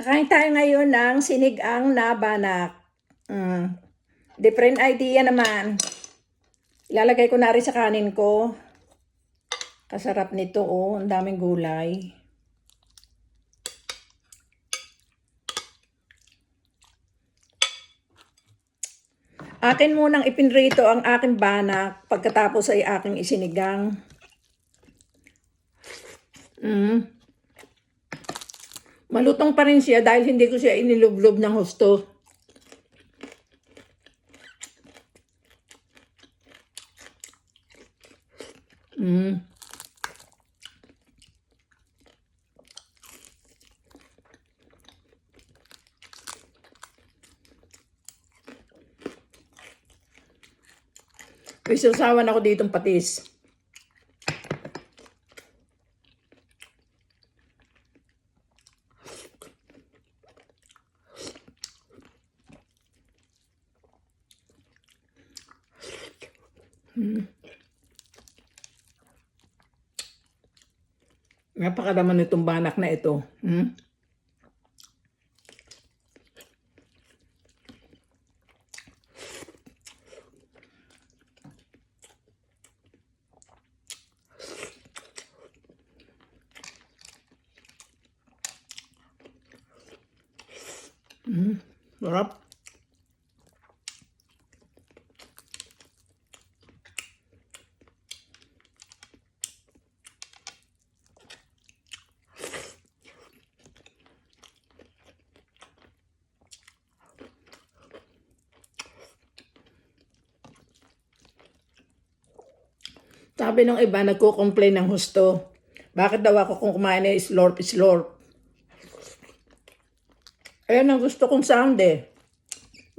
Kakain tayo ngayon ng sinigang na banak. Different idea naman. Ilalagay ko na rin sa kanin ko. Kasarap nito, oh. Ang daming gulay. Akin munang ipinrito ang aking banak pagkatapos ay aking isinigang. Malutong pa rin siya dahil hindi ko siya inilublob ng husto. May sausawan ako ditong patis. Napakalaman nitong banak na ito. Sarap. Sabi ng iba, nagko-complain ng husto. Bakit daw ako kung kumain na slurp? Ayan ang gusto kong sound eh.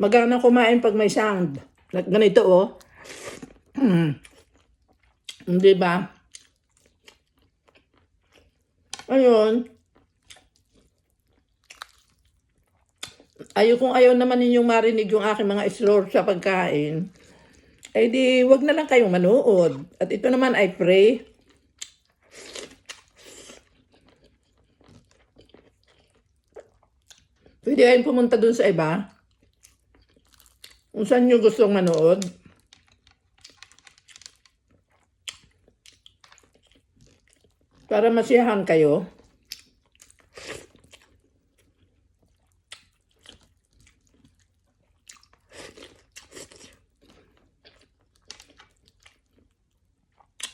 Magana kumain pag may sound. Ganito oh. Hindi ba? Ayun. Ayaw naman ninyong marinig yung aking mga slurp sa pagkain. Eh di, wag na lang kayong manood. At ito naman ay pray. Pwede kayong pumunta dun sa iba. Kung saan nyo gustong manood. Para masiyahan kayo.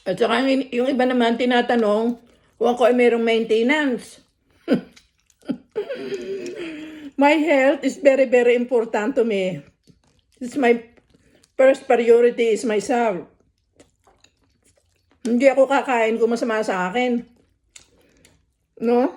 At saka yung iba naman tinatanong kung ako ay mayroong maintenance. My health is very, very important to me. It's my first priority is myself. Hindi ako kakain kung masama sa akin. No?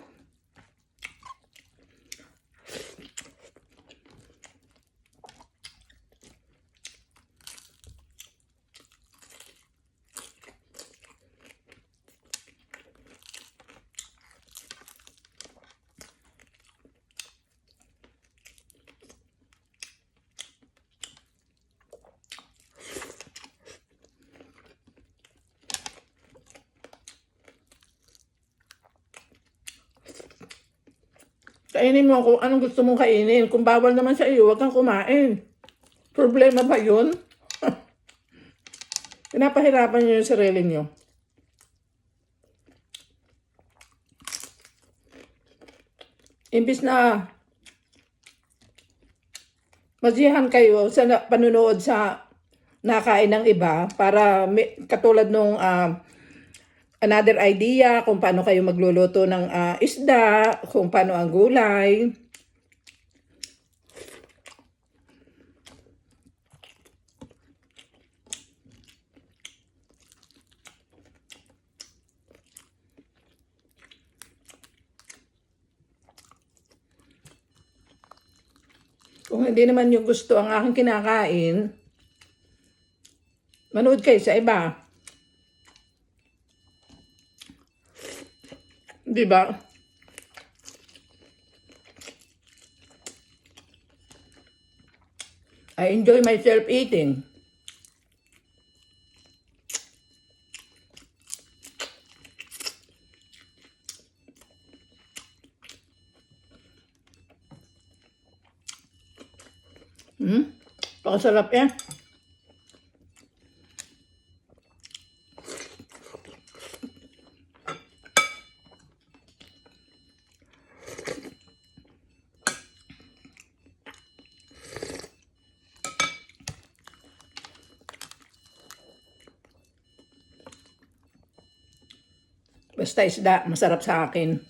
Kainin mo kung anong gusto mong kainin. Kung bawal naman sa iyo, huwag kang kumain. Problema ba yun? Pinapahirapan niyo yung sarili niyo. Imbis na masiyahan kayo sa panunood sa nakain ng iba para katulad nung another idea kung paano kayo magluluto ng isda, kung paano ang gulay. Kung hindi naman yung gusto ang aking kinakain, manood kayo sa iba. Di ba? I enjoy myself eating. Pakasarap yan. Basta isda, masarap sa akin.